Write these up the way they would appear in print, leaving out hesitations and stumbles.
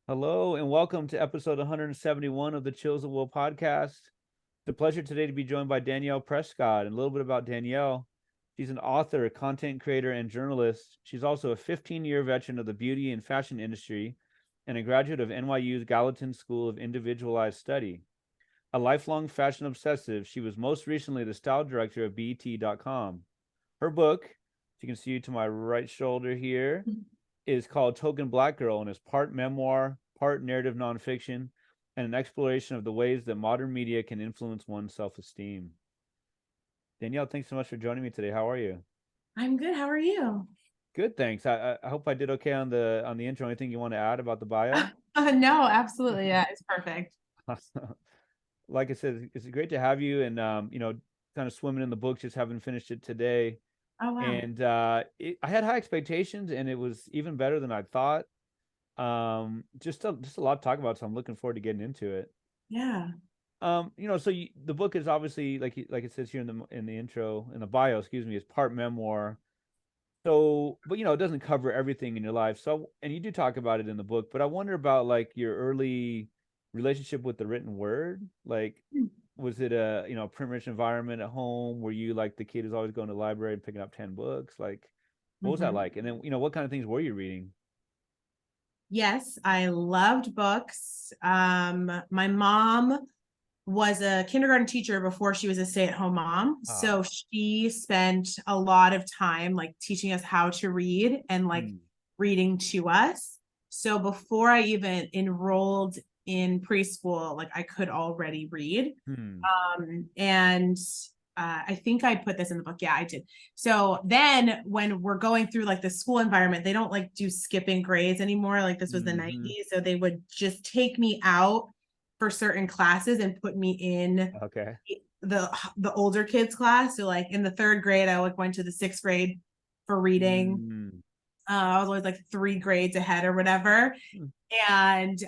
Hello and welcome to episode 171 of the Chills of Will podcast. It's a pleasure today to be joined by Danielle Prescod. And a little bit about Danielle. She's an author, content creator, and journalist. She's also a 15-year veteran of the beauty and fashion industry and a graduate of NYU's Gallatin School of Individualized Study. A lifelong fashion obsessive, she was most recently the style director of BET.com. Her book, you can see to my right shoulder here, is called Token Black Girl and is part memoir, part narrative nonfiction, and an exploration of the ways that modern media can influence one's self-esteem. Danielle, thanks so much for joining me today. How are you? I'm good. How are you? Good, thanks. I hope I did okay on the intro. Anything you want to add about the bio? No, absolutely. Yeah, it's perfect. Like I said, it's great to have you, and kind of swimming in the book, just haven't finished it today. Oh, wow. And I had high expectations, and it was even better than I thought. Just a lot to talk about, so I'm looking forward to getting into it. Yeah. The book is obviously like it says here in the intro, in the bio, excuse me, is part memoir. So, but it doesn't cover everything in your life. So, and you do talk about it in the book, but I wonder about like your early relationship with the written word. Like, was it a print-rich environment at home? Were you like the kid who's always going to the library and picking up 10 books? Like, what was that Mhm. like? And then, what kind of things were you reading? Yes, I loved books. My mom was a kindergarten teacher before she was a stay-at-home mom. Ah, So she spent a lot of time like teaching us how to read and like hmm, reading to us. So before I even enrolled in preschool, like I could already read. hmm, And I think I put this in the book. Yeah, I did. So then when we're going through like the school environment, they don't like do skipping grades anymore. Like this was the hmm. 90s. So they would just take me out for certain classes and put me in Okay. the older kids class. So like in the third grade, I like went to the sixth grade for reading. Hmm. I was always like 3 grades ahead or whatever. And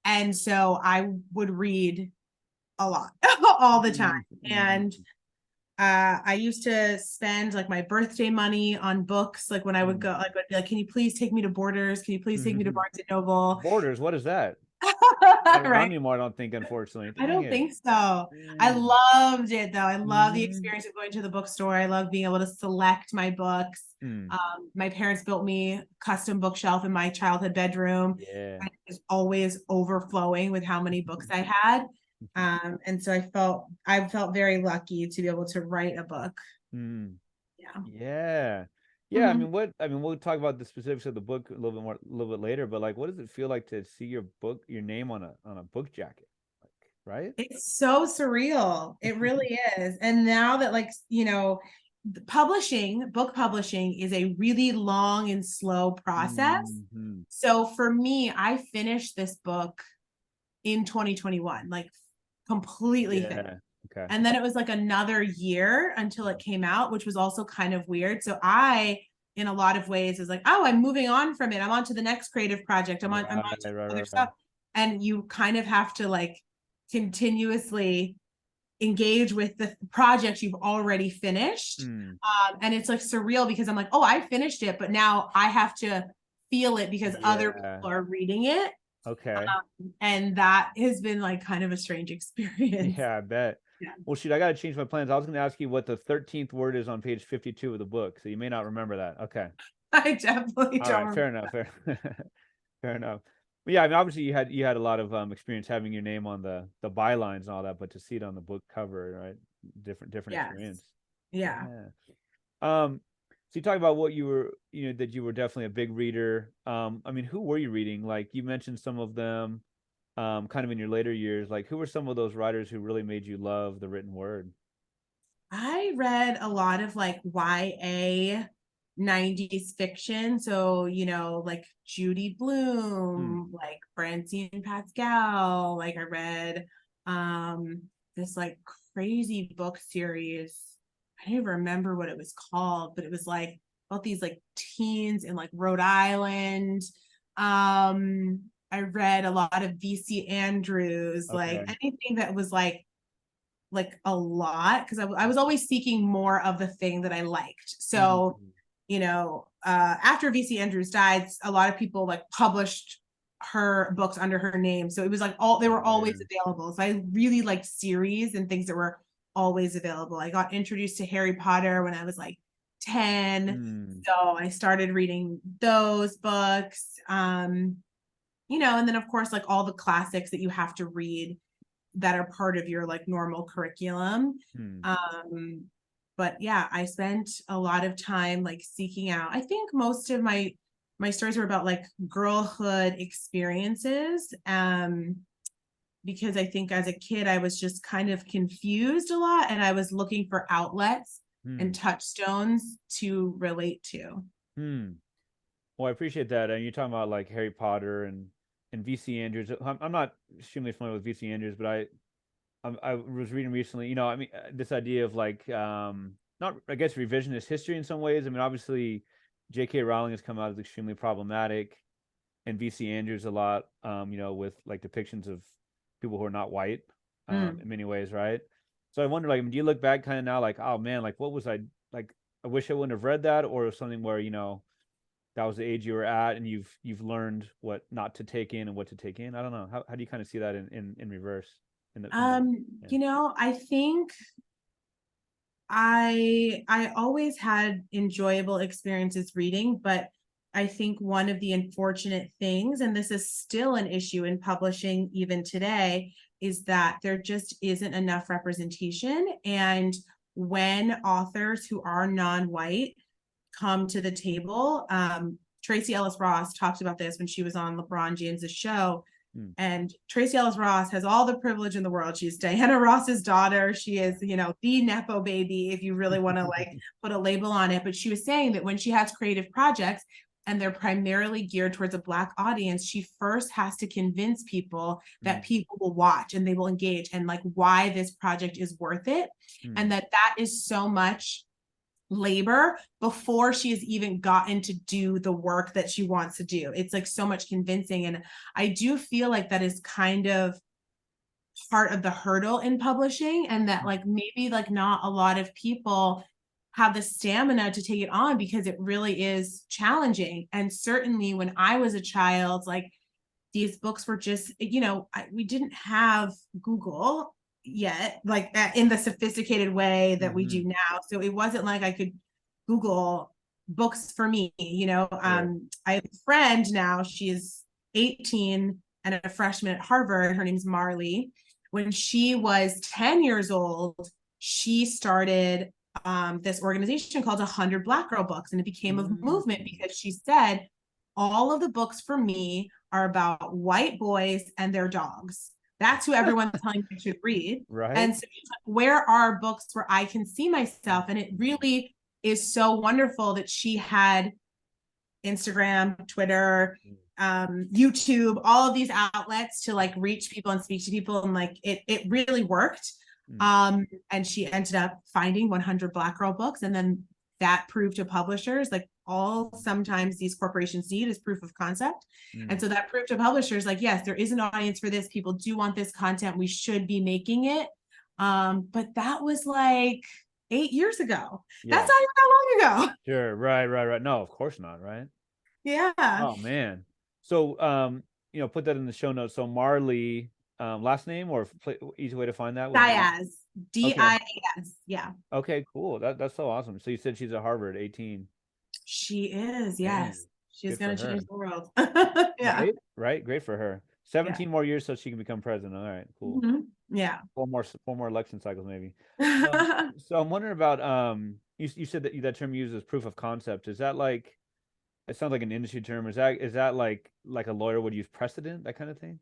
and so I would read a lot all the time. Mhm. And I used to spend like my birthday money on books. Like when I would go, like would be like, can you please take me to Borders? Can you please take me to Mhm. Barnes and Noble? Borders, what is that? Not around Right. anymore, I don't think, unfortunately. I Dang don't it. think so. I Mm. loved it though. I love the Mhm. experience of going to the bookstore. I love being able to select my books. Mm. My parents built me a custom bookshelf in my childhood bedroom. Yeah. And it was always overflowing with how many books I had. And so I felt very lucky to be able to write a book. Mm. Yeah. Yeah. Yeah, Mhm. we'll talk about the specifics of the book a little bit later, but like what does it feel like to see your name on a book jacket? Like, right? It's so surreal. It really is. And now that book publishing is a really long and slow process. Mhm. So for me, I finished this book in 2021, like completely finished. Yeah. Okay. And then it was like another year until it came out, which was also kind of weird. So I, in a lot of ways, is like, oh, I'm moving on from it. I'm on to the next creative project. I'm on Right, to right, other right, right. stuff. And you kind of have to like continuously engage with the project you've already finished. Mm. And it's like surreal because I'm like, oh, I finished it, but now I have to feel it because other Yeah. people are reading it. Okay. And that has been like kind of a strange experience. Yeah, I bet. Yeah. Well, shoot, I got to change my plans. I was going to ask you what the 13th word is on page 52 of the book, so you may not remember that. Okay. I definitely All don't right, remember. fair enough. Fair enough. But yeah, I mean, obviously you had a lot of experience having your name on the bylines and all that, but to see it on the book cover, right? Different Yes. experience. Yeah. Yeah. So you talk about what that you were definitely a big reader. I mean, who were you reading? Like you mentioned some of them, kind of in your later years. Like who were some of those writers who really made you love the written word? I read a lot of like YA 90s fiction. So, like Judy Blume, Hmm. like Francine Pascal. Like I read this like crazy book series. I don't even remember what it was called, but it was like about these like teens in like Rhode Island. I read a lot of VC Andrews, like Okay. anything that was like a lot because I was always seeking more of the thing that I liked. So, Mhm. after VC Andrews died, a lot of people like published her books under her name. So it was like they were always available. So I really liked series and things that were always available. I got introduced to Harry Potter when I was like 10. So I started reading those books. You know, and then of course, like all the classics that you have to read that are part of your like normal curriculum. But yeah, I spent a lot of time like seeking out. I think most of my stories were about like girlhood experiences. Because I think as a kid, I was just kind of confused a lot, and I was looking for outlets and touchstones to relate to. Well, I appreciate that. And you're talking about like Harry Potter and VC Andrews. I'm not extremely familiar with VC Andrews, but I was reading recently, you know, I mean, this idea of like, not, I guess, revisionist history in some ways. I mean, obviously, J.K. Rowling has come out as extremely problematic, and VC Andrews a lot, you know, with like depictions of people who are not white, in many ways, right? So I wonder, like, I mean, do you look back kind of now, like, oh man, like, what was I like? I wish I wouldn't have read that, or something where, you know, that was the age you were at, and you've learned what not to take in and what to take in. I don't know. How do you kind of see that in reverse? Yeah. You know, I think I always had enjoyable experiences reading, but I think one of the unfortunate things, and this is still an issue in publishing even today, is that there just isn't enough representation. And when authors who are non-white come to the table, Tracee Ellis Ross talked about this when she was on LeBron James's show. And Tracee Ellis Ross has all the privilege in the world. She's Diana Ross's daughter. She is, you know, the Nepo baby, if you really want to like put a label on it. But she was saying that when she has creative projects and they're primarily geared towards a Black audience, she first has to convince people that people will watch and they will engage, and like why this project is worth it. And that is so much labor before she has even gotten to do the work that she wants to do. It's like so much convincing. And I do feel like that is kind of part of the hurdle in publishing, and that like maybe like not a lot of people have the stamina to take it on because it really is challenging. And certainly when I was a child, like these books were just, you know, we didn't have Google yet, like that in the sophisticated way that we do now. So it wasn't like I could Google books for me, you know. I have a friend now, she's 18 and a freshman at Harvard. Her name's Marley. When she was 10 years old, she started this organization called 100 Black Girl Books, and it became a movement because she said, all of the books for me are about white boys and their dogs. That's who everyone's telling me I should read. Right. And so where are books where I can see myself? And it really is so wonderful that she had Instagram, Twitter, YouTube, all of these outlets to like reach people and speak to people. And like, it really worked. And she ended up finding 100 Black Girl Books. And then that proved to publishers, like all sometimes these corporations need is proof of concept. And so that proved to publishers, like, yes, there is an audience for this. People do want this content. We should be making it. But that was like 8 years ago. Yeah. That's not even that long ago. Sure. Right. No, of course not. Right. Yeah. Oh man. So, you know, put that in the show notes. So Marley, last name or easy way to find that? Diaz. D-I-A-S. Yeah. Okay, cool. That's so awesome. So you said she's at Harvard, 18. She is, yes. Man, she's going to change the world. Yeah. Right. Great for her. 17 more years so she can become president. All right, cool. Yeah. Four more election cycles, maybe. So I'm wondering about, you said that term used as proof of concept. Is that like, it sounds like an industry term. Is that like a lawyer would use precedent, that kind of thing?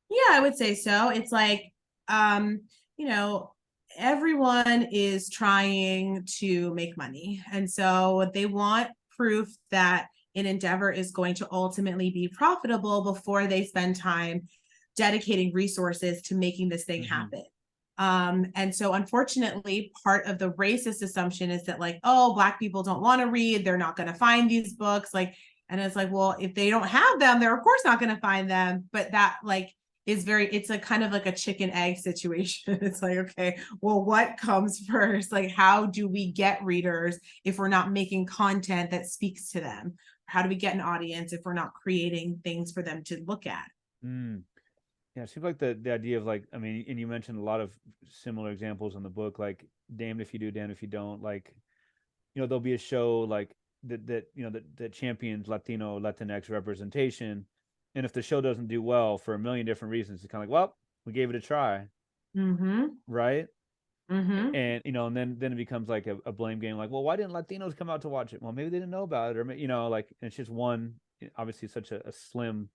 Yeah, I would say so. It's like, you know, everyone is trying to make money. And so they want proof that an endeavor is going to ultimately be profitable before they spend time dedicating resources to making this thing happen. And so unfortunately, part of the racist assumption is that like, oh, Black people don't want to read. They're not going to find these books. Like, and it's like, well, if they don't have them, they're of course not going to find them. But that like, it's a kind of like a chicken egg situation. It's like, okay, well, what comes first? Like, how do we get readers if we're not making content that speaks to them? how do we get an audience if we're not creating things for them to look at? Mm. Yeah, it seems like the idea of like, I mean, and you mentioned a lot of similar examples in the book, like damned if you do, damned if you don't. Like, there'll be a show like that champions Latino, Latinx representation, and if the show doesn't do well for a million different reasons, it's kind of like, well, we gave it a try, Mm-hmm. right? Mm-hmm. And and then it becomes like a blame game, like, well, why didn't Latinos come out to watch it? Well, maybe they didn't know about it, or like, and it's just one, obviously such a slim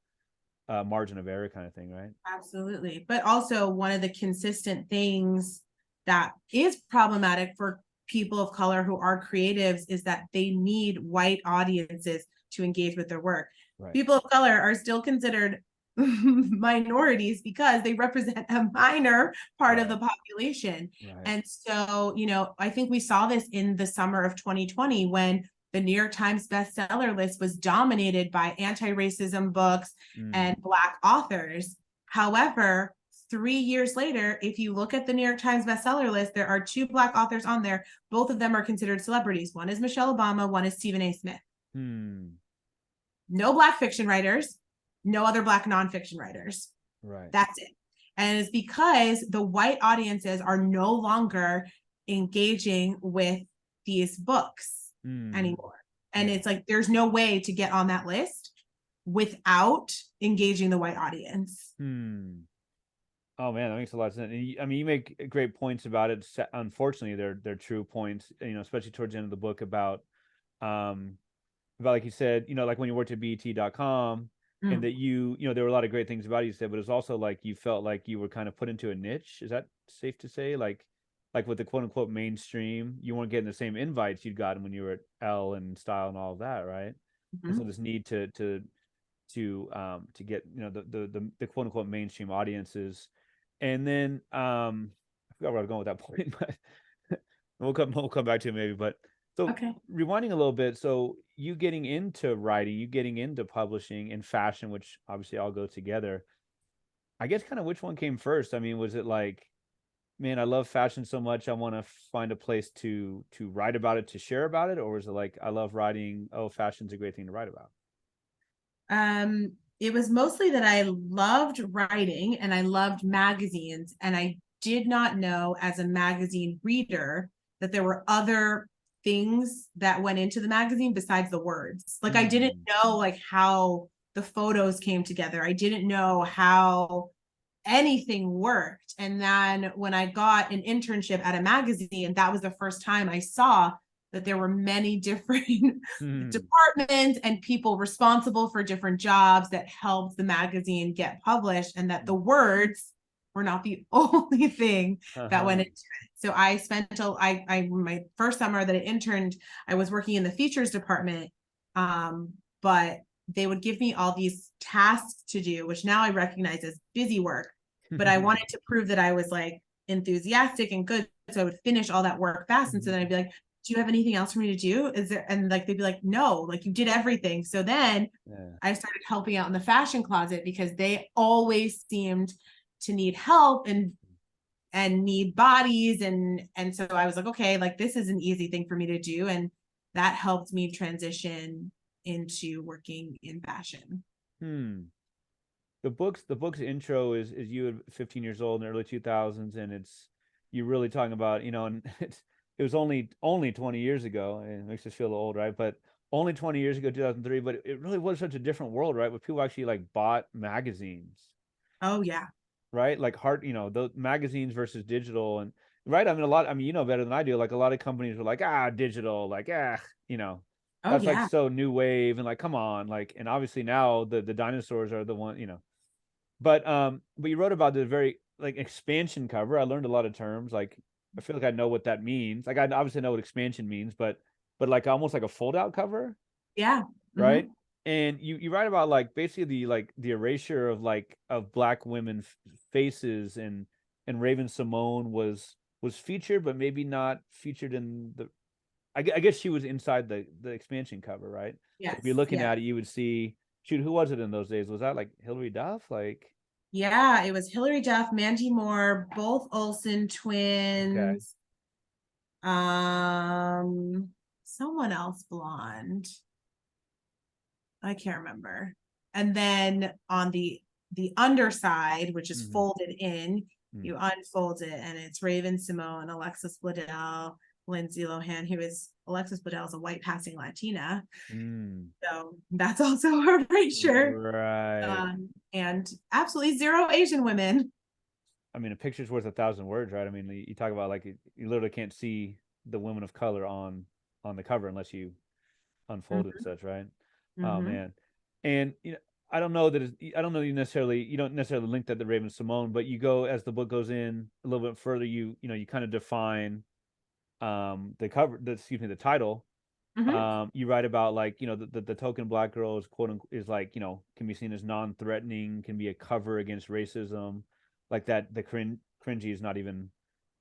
margin of error kind of thing, right? Absolutely. But also one of the consistent things that is problematic for people of color who are creatives is that they need white audiences to engage with their work. Right. People of color are still considered minorities because they represent a minor part of the population. Right. And so, I think we saw this in the summer of 2020 when the New York Times bestseller list was dominated by anti-racism books and Black authors. However, 3 years later, if you look at the New York Times bestseller list, there are 2 Black authors on there. Both of them are considered celebrities. One is Michelle Obama, one is Stephen A. Smith. No Black fiction writers, no other Black nonfiction writers. Right. That's it. And it's because the white audiences are no longer engaging with these books anymore. And it's like, there's no way to get on that list without engaging the white audience. Oh man, that makes a lot of sense. And I mean, you make great points about it. Unfortunately, they're true points. Especially towards the end of the book about like you said, like when you worked at BET.com, and that there were a lot of great things about it, you said, but it's also like you felt like you were kind of put into a niche. Is that safe to say? Like with the quote unquote mainstream, you weren't getting the same invites you'd gotten when you were at Elle and Style and all of that, right? And so this need to get the quote unquote mainstream audiences. And then I forgot where I was going with that point, but we'll come back to it maybe. But so rewinding a little bit, so you getting into writing, you getting into publishing and fashion, which obviously all go together. I guess kind of which one came first? I mean, was it like, man, I love fashion so much, I want to find a place to write about it, to share about it, or was it like, I love writing, oh, fashion's a great thing to write about? It was mostly that I loved writing and I loved magazines, and I did not know as a magazine reader that there were other things that went into the magazine besides the words. Like I didn't know like how the photos came together. I didn't know how anything worked. And then when I got an internship at a magazine, that was the first time I saw that there were many different departments and people responsible for different jobs that helped the magazine get published, and that the words were not the only thing that went into it. So I spent my first summer that I interned, I was working in the features department, but they would give me all these tasks to do, which now I recognize as busy work, but I wanted to prove that I was like enthusiastic and good. So I would finish all that work fast. And so then I'd be like, do you have anything else for me to do? Is there? And like, they'd be like, no, like you did everything. So then I started helping out in the fashion closet because they always seemed to need help and need bodies. And so I was like, okay, like this is an easy thing for me to do. And that helped me transition into working in fashion. The book's intro is you at 15 years old in the early 2000s, and it's you really talking about, and it was only 20 years ago. It makes us feel a little old, right? But only 20 years ago, 2003, but it really was such a different world, right? Where people actually like bought magazines. Oh yeah. Right? Like the magazines versus digital. And right, I mean you know better than I do. Like a lot of companies were like, digital, like that's like so new wave, and like, come on, like, and obviously now the dinosaurs are the one, But you wrote about the very like expansion cover. I learned a lot of terms. Like I feel like I know what that means. Like I obviously know what expansion means, but like almost like a fold out cover. Yeah. Right. And you write about like basically the erasure of Black women faces, and Raven Simone was featured, but maybe not featured in the. I guess she was inside the expansion cover, right? Yes. If you're looking at it, you would see. Shoot, who was it in those days? Was that like Hilary Duff? Like, yeah, it was Hilary Duff, Mandy Moore, both Olsen twins. Okay. Someone else blonde. I can't remember. And then on the underside, which is Mm-hmm. folded in, Mm. you unfold it, and it's Raven Simone, Alexis Bledel, Lindsay Lohan, who is Alexis Bledel is a white passing Latina. Mm. So that's also her erasure. Right. And absolutely zero Asian women. I mean, a picture's worth 1,000 words, right? I mean, you talk about like you literally can't see the women of color on the cover unless you unfold it and such, right? Oh Mm-hmm. man, and I don't know that I don't know you don't necessarily link that to Raven Simone, but you go as the book goes in a little bit further, you kind of define the cover, the title. Mm-hmm. You write about like the token black girl is quote unquote is like can be seen as non-threatening, can be a cover against racism, like that. The cringy is not even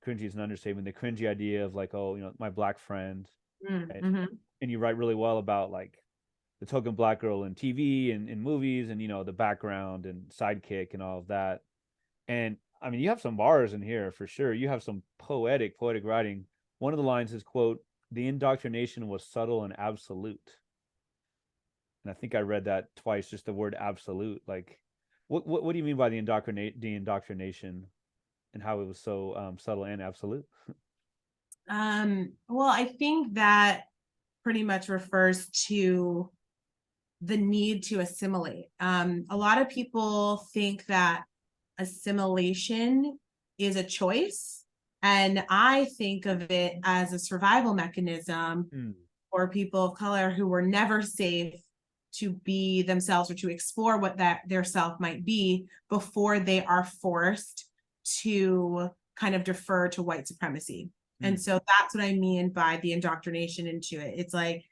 cringy is an understatement. The cringy idea of like, oh, my black friend, right? Mm-hmm. And you write really well about like the token black girl in TV and in movies, and the background and sidekick and all of that. And I mean, you have some bars in here for sure. You have some poetic writing. One of the lines is quote, "The indoctrination was subtle and absolute." And I think I read that twice, just the word absolute. Like, what do you mean by the indoctrination, and how it was so subtle and absolute? Well, I think that pretty much refers to the need to assimilate. A lot of people think that assimilation is a choice, and I think of it as a survival mechanism Mm. for people of color who were never safe to be themselves or to explore what that their self might be before they are forced to kind of defer to white supremacy. And Mm. so that's what I mean by the indoctrination into it. It's like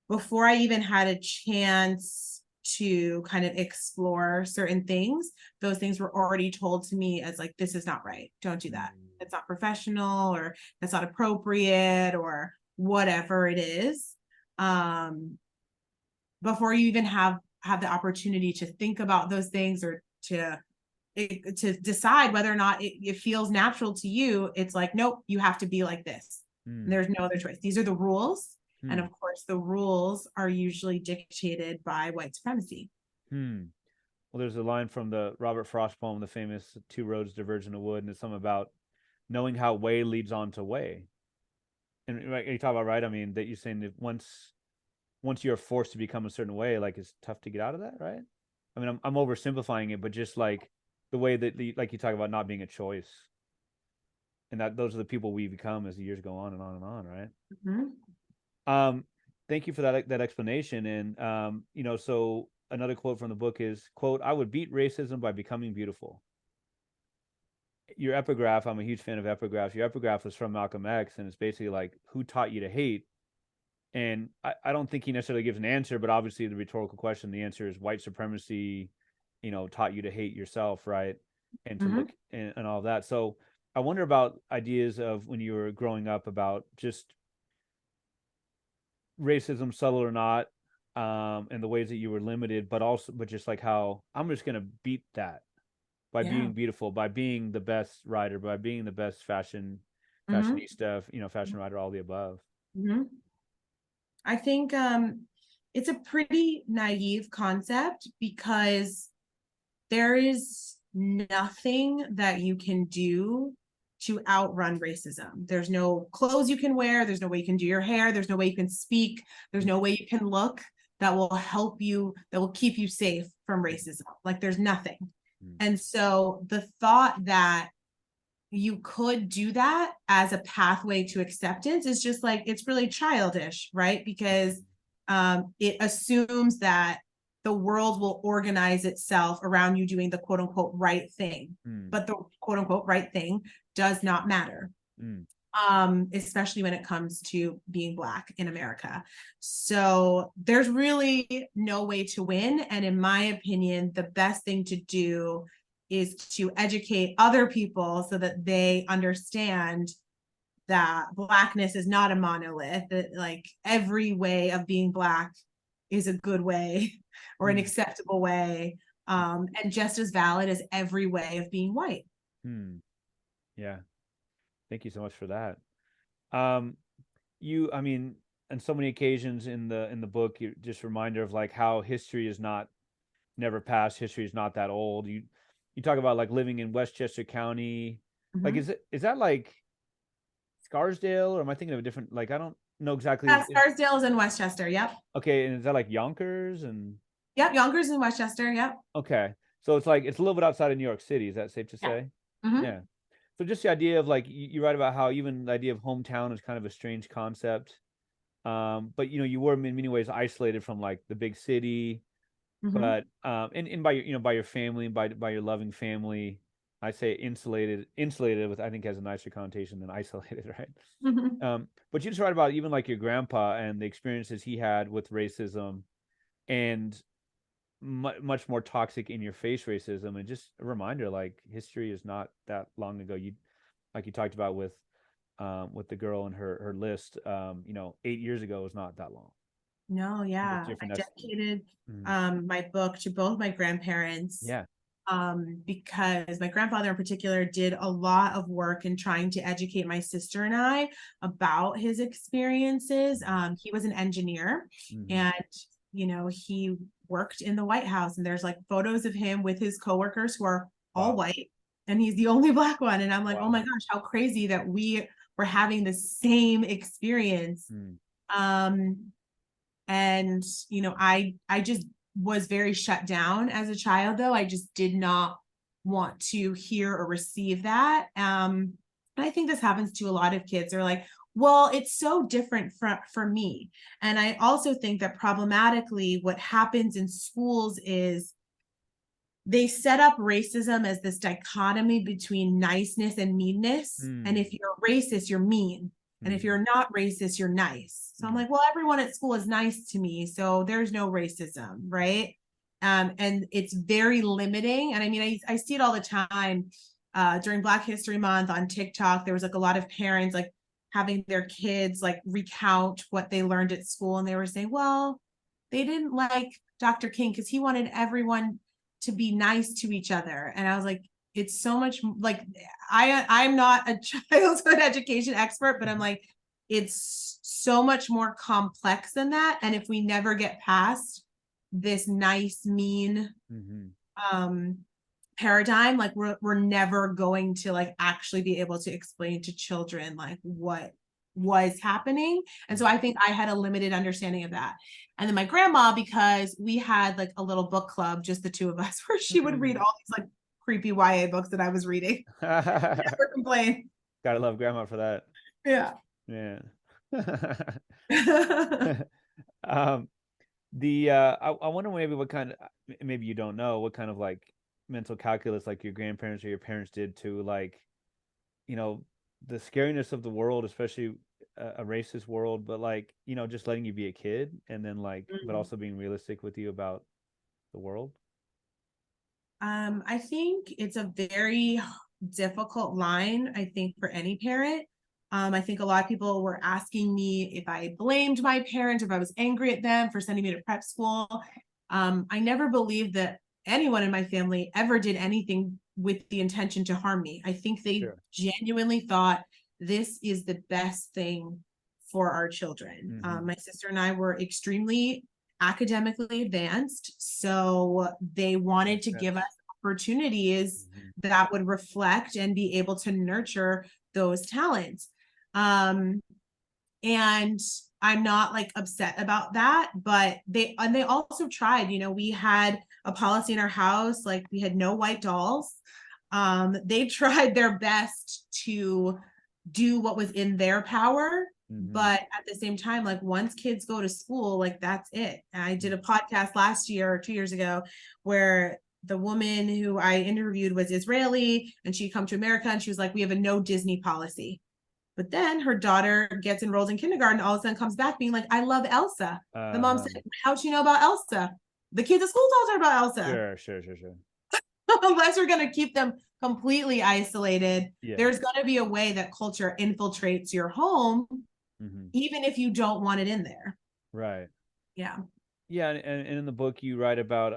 before I even had a chance to kind of explore certain things, those things were already told to me as like, this is not right. Don't do that. It's not professional, or that's not appropriate, or whatever it is. Before you even have the opportunity to think about those things, or to decide whether or not it feels natural to you, it's like, nope, you have to be like this. Mm. There's no other choice. These are the rules. And Mm. of course, the rules are usually dictated by white supremacy. Hmm. Well, there's a line from the Robert Frost poem, the famous Two Roads Diverge in a Wood, and it's something about knowing how way leads on to way. And right, you talk about, right? I mean, that you're saying that once you're forced to become a certain way, like it's tough to get out of that, right? I mean, I'm oversimplifying it, but just like the way that like you talk about not being a choice, and that those are the people we become as the years go on and on and on, right? Mm-hmm. Thank you for that explanation. And so another quote from the book is quote, "I would beat racism by becoming beautiful." Your epigraph, I'm a huge fan of epigraphs. Your epigraph was from Malcolm X, and it's basically like, "Who taught you to hate?" And I don't think he necessarily gives an answer, but obviously the rhetorical question, the answer is white supremacy, taught you to hate yourself, right? And to Mm-hmm. look and all of that. So I wonder about ideas of when you were growing up about just racism, subtle or not, and the ways that you were limited, but just like how I'm just gonna beat that by Yeah. being beautiful, by being the best writer, by being the best Mm-hmm. fashionista, fashion writer, all the above. Mm-hmm. I think it's a pretty naive concept, because there is nothing that you can do to outrun racism. There's no clothes you can wear. There's no way you can do your hair. There's no way you can speak. There's no way you can look that will help you, that will keep you safe from racism. Like, there's nothing. Mm. And so the thought that you could do that as a pathway to acceptance is just like, it's really childish, right? Because it assumes that the world will organize itself around you doing the quote unquote right thing. Mm. But the quote unquote right thing does not matter, Mm. especially when it comes to being Black in America. So there's really no way to win. And in my opinion, the best thing to do is to educate other people so that they understand that Blackness is not a monolith, that like every way of being Black is a good way or an Mm. acceptable way, and just as valid as every way of being white. Mm. Yeah. Thank you so much for that. Um, I mean, on so many occasions in the book, you just reminder of like how history is not never past. History is not that old. You talk about like living in Westchester County. Like, Mhm. is that like Scarsdale, or am I thinking of a different? Like, I don't know exactly. Yeah, Scarsdale is in Westchester. Yep. Okay, and is that like Yonkers and? Yep. Yonkers in Westchester. Yep. Okay, so it's like it's a little bit outside of New York City. Is that safe to Yeah. say? Hmm. Yeah. So just the idea of like you write about how even the idea of hometown is kind of a strange concept. But you were in many ways isolated from like the big city, Hmm. but and by your by your family, by your loving family. I say insulated with, I think, has a nicer connotation than isolated, right? Hmm. But you just write about even like your grandpa and the experiences he had with racism, and much more toxic in your face racism, and just a reminder like history is not that long ago. You like you talked about with the girl and her list, 8 years ago was not that long. No, Just yeah. I different. That's dedicated mm, my book to both my grandparents, yeah. because my grandfather in particular did a lot of work in trying to educate my sister and I about his experiences. He was an engineer, Hmm. and he worked in the White House, and there's like photos of him with his coworkers who are all Wow. white, and he's the only black one. And I'm like, oh my Wow. gosh, how crazy that we were having the same experience. Mm, Um, and I just was very shut down as a child, though. I just did not want to hear or receive that. And I think this happens to a lot of kids. They're like, well, it's so different for me. And I also think that problematically what happens in schools is they set up racism as this dichotomy between niceness and meanness. And mm, if you're racist, you're mean. And if mm, you're not racist, you're nice. So I'm mm, like, well, everyone at school is nice to me. So there's no racism, right? And it's very limiting. And I mean, I see it all the time. During Black History Month on TikTok, there was like a lot of parents like having their kids like recount what they learned at school. And they were saying, well, they didn't like Dr. King because he wanted everyone to be nice to each other. And I was like, it's so much like I'm not a childhood education expert, but I'm mhm, like, it's so much more complex than that. And if we never get past this nice, mean mhm, um paradigm, like we're never going to like actually be able to explain to children like what was happening. And so mhm, I think I had a limited understanding of that. And then my grandma, because we had like a little book club, just the two of us, where she would read mm. all these like creepy YA books that I was reading. Never complain. Gotta love grandma for that. Yeah. Yeah. um I wonder maybe what kind of, maybe you don't know what kind of like mental calculus like your grandparents or your parents did to like, you know, the scariness of the world, especially a racist world, but like, just letting you be a kid, and then like, but also being realistic with you about the world. I think it's a very difficult line, I think, for any parent. I think a lot of people were asking me if I blamed my parent, if I was angry at them for sending me to prep school. I never believed that anyone in my family ever did anything with the intention to harm me. I think they Sure. genuinely thought this is the best thing for our children. Mm-hmm. My sister and I were extremely academically advanced, so they wanted Makes to give us sense. opportunities Mm-hmm. that would reflect and be able to nurture those talents. Um, and I'm not like upset about that, but they also tried. We had a policy in our house, like we had no white dolls. They tried their best to do what was in their power, Mm-hmm. but at the same time, like once kids go to school, like that's it. And I did a podcast last year or 2 years ago where the woman who I interviewed was Israeli, and she come to America, and she was like, we have a no Disney policy. But then her daughter gets enrolled in kindergarten, all of a sudden comes back being like, I love Elsa. The mom Uh-huh. said, how'd you know about Elsa? The kids at school told her about Elsa. Sure, sure, sure, sure. Unless we're going to keep them completely isolated, Yeah. there's going to be a way that culture infiltrates your home, Mm-hmm. even if you don't want it in there. Right. Yeah. Yeah, and in the book you write about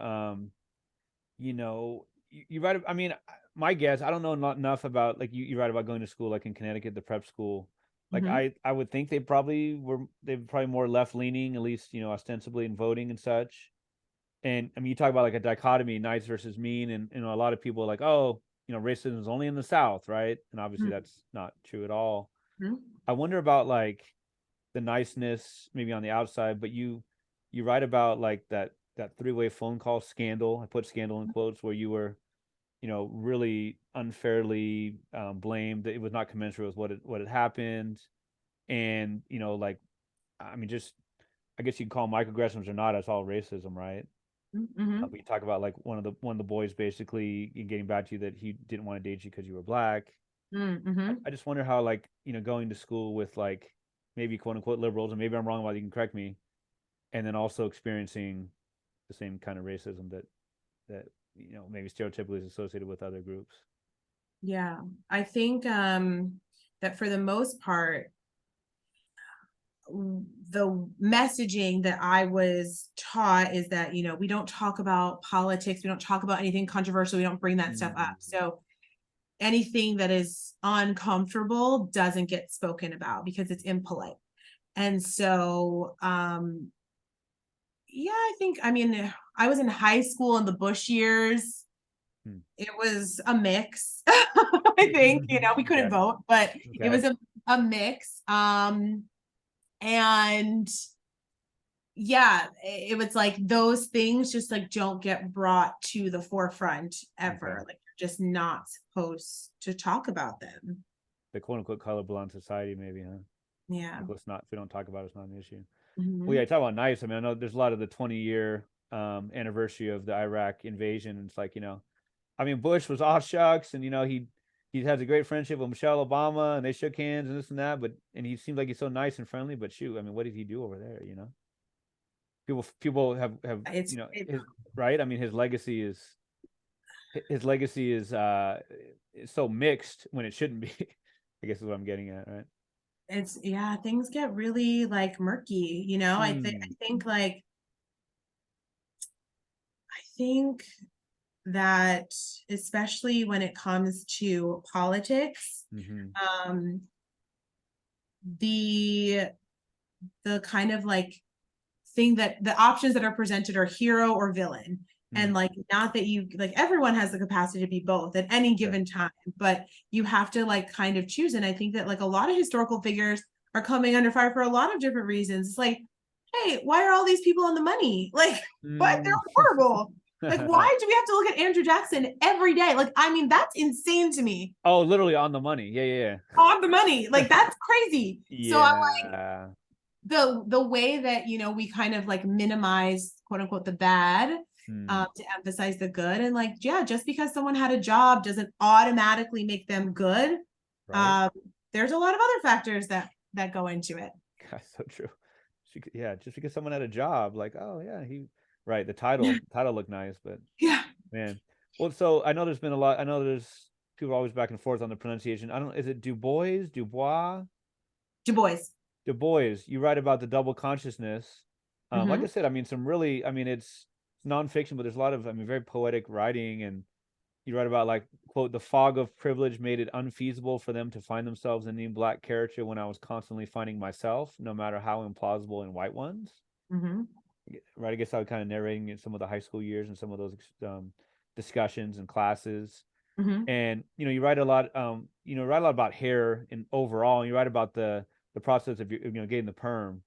you write, I mean, my guess, I don't know not enough about, like, you write about going to school like in Connecticut, the prep school. Like I would think they probably more left leaning, at least, ostensibly in voting and such. And I mean, you talk about like a dichotomy, nice versus mean, and a lot of people are like, oh, racism is only in the South, right? And obviously that's not true at all. I wonder about like the niceness maybe on the outside, but you write about like that three-way phone call scandal. I put scandal in quotes, where you were, really unfairly blamed. It was not commensurate with what had happened, and like, I mean, just, I guess you can call them microaggressions or not. That's all racism, right? We talk about like one of the boys basically getting back to you that he didn't want to date you because you were black. I just wonder how, like, going to school with like maybe quote unquote liberals, and maybe I'm wrong about it, you can correct me, and then also experiencing the same kind of racism that maybe stereotypically is associated with other groups. Yeah, I think that for the most part, the messaging that I was taught is that, we don't talk about politics, we don't talk about anything controversial, we don't bring that stuff up. So anything that is uncomfortable doesn't get spoken about because it's impolite. And so yeah, I mean, I was in high school in the Bush years. It was a mix. I think, we couldn't vote, but it was a mix. And yeah, it was like those things just like don't get brought to the forefront ever. Like, you're just not supposed to talk about them. The quote unquote colorblind society, maybe, huh? Yeah. Like, let's not, if we don't talk about it, it's not an issue. Well, yeah, talk about nice. I mean, I know there's a lot of the 20-year anniversary of the Iraq invasion. And it's like, I mean, Bush was all shucks, and he has a great friendship with Michelle Obama, and they shook hands and this and that. And he seemed like he's so nice and friendly. But shoot, I mean, what did he do over there? People have right. I mean, his legacy is so mixed when it shouldn't be. I guess is what I'm getting at, right? It's, yeah, things get really like murky, I think that especially when it comes to politics, the kind of like thing that the options that are presented are hero or villain. And like, not that you like, everyone has the capacity to be both at any given time, but you have to like kind of choose. And I think that like a lot of historical figures are coming under fire for a lot of different reasons. It's like, hey, why are all these people on the money? Like, what? They're horrible. Like, why do we have to look at Andrew Jackson every day? Like, I mean, that's insane to me. Oh, literally on the money. Yeah. On the money. Like, that's crazy. So I'm like, the way that, we kind of like minimize quote unquote the bad to emphasize the good. And like, yeah, just because someone had a job doesn't automatically make them good. Right. There's a lot of other factors that go into it. That's so true. Yeah, just because someone had a job, like, oh yeah, right. The title looked nice, but yeah, man. Well, so I know there's been a lot. I know there's people always back and forth on the pronunciation. I don't. Is it Dubois? Dubois? Dubois. You write about the double consciousness. Like I said, I mean, it's nonfiction, but there's a lot of, very poetic writing, and you write about like, quote, the fog of privilege made it unfeasible for them to find themselves in the black character when I was constantly finding myself, no matter how implausible in white ones. Right. I guess I was kind of narrating in some of the high school years and some of those discussions and classes. And, you write a lot, about hair and overall, and you write about the process of, getting the perm.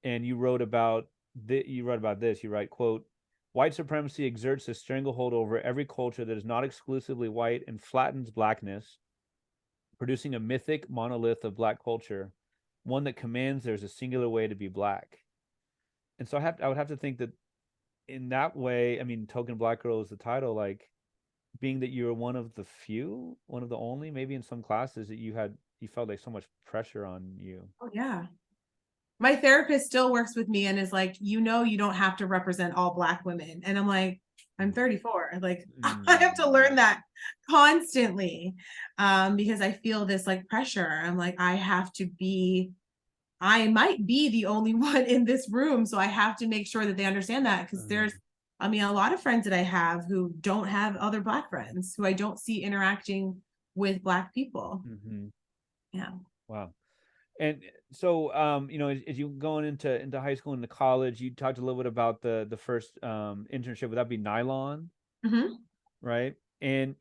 And you wrote about this, you write, quote, white supremacy exerts a stranglehold over every culture that is not exclusively white and flattens blackness, producing a mythic monolith of black culture, one that commands there's a singular way to be black. And so I would have to think that in that way, I mean, Token Black Girl is the title, like, being that you're one of the few, one of the only, maybe in some classes that you felt like so much pressure on you. Oh yeah. My therapist still works with me and is like, you don't have to represent all Black women. And I'm like, I'm 34. Like, I have to learn that constantly because I feel this like pressure. I'm like, I might be the only one in this room. So I have to make sure that they understand that, because there's, a lot of friends that I have who don't have other Black friends, who I don't see interacting with Black people. Yeah. Wow. And so, as you going into high school and into college, you talked a little bit about the first internship. Would that be Nylon, Hmm. right? And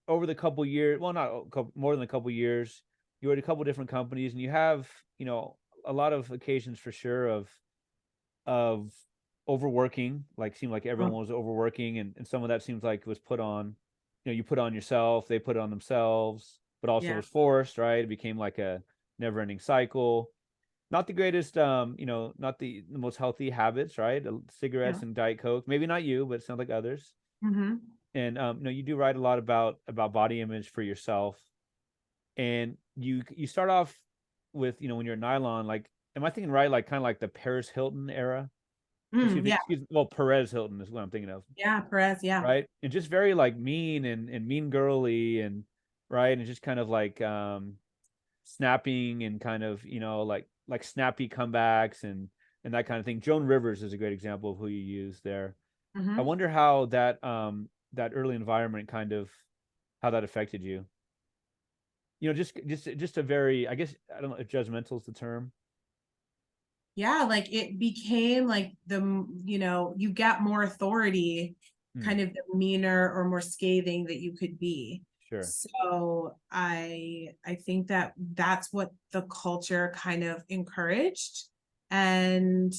over the couple years, well, not more than a couple years, you were at a couple different companies, and you have a lot of occasions for sure of overworking. Like, seemed like everyone was overworking, and some of that seems like was put on, you put on yourself, they put it on themselves, but also Yeah. was forced, right? It became like a never-ending cycle. Not the greatest, not the most healthy habits, right? Yeah. Cigarettes and Diet Coke. Maybe not you, but it sounds like others. Hmm. And you do write a lot about body image for yourself, and you start off with, when you're Nylon, like, am I thinking right? Like, kind of like the Paris Hilton era. Mm, yeah. Well, Perez Hilton is what I'm thinking of, Yeah. Perez. Yeah. right? And just very like mean and mean girly, and right, and just kind of like snapping, and kind of like snappy comebacks, and that kind of thing. Joan Rivers is a great example of who you use there. I Hmm. wonder how that early environment, kind of how that affected you. Just a very, I guess, I don't know if judgmental is the term. Yeah, like it became like you got more authority, Hmm, kind of the meaner or more scathing that you could be. sure. So I think that that's what the culture kind of encouraged, and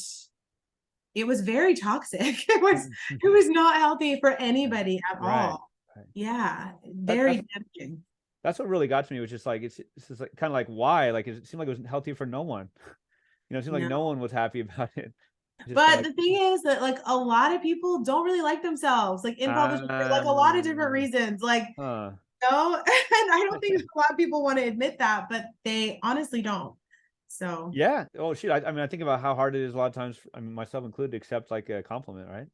it was very toxic. It was not healthy for Yeah. anybody at Right. all. Right. Yeah, That, that's very damaging. that's what really got to me, was just like, it's just like, kind of like, why, like, it seemed like it was healthy for no one. It seemed like No. no one was happy about it. Just kind of But like, the thing is that like a lot of people don't really like themselves, like in publishing for like a lot of different um, reasons. Like, huh. and I don't think a lot of people want to admit that, but they honestly don't. So Yeah. Oh, shoot. I mean, I think about how hard it is a lot of times, I mean, myself included, to accept like a compliment, right?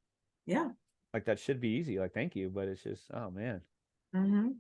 yeah. Like, that should be easy. Like, thank you. But it's just, oh man. Hmm.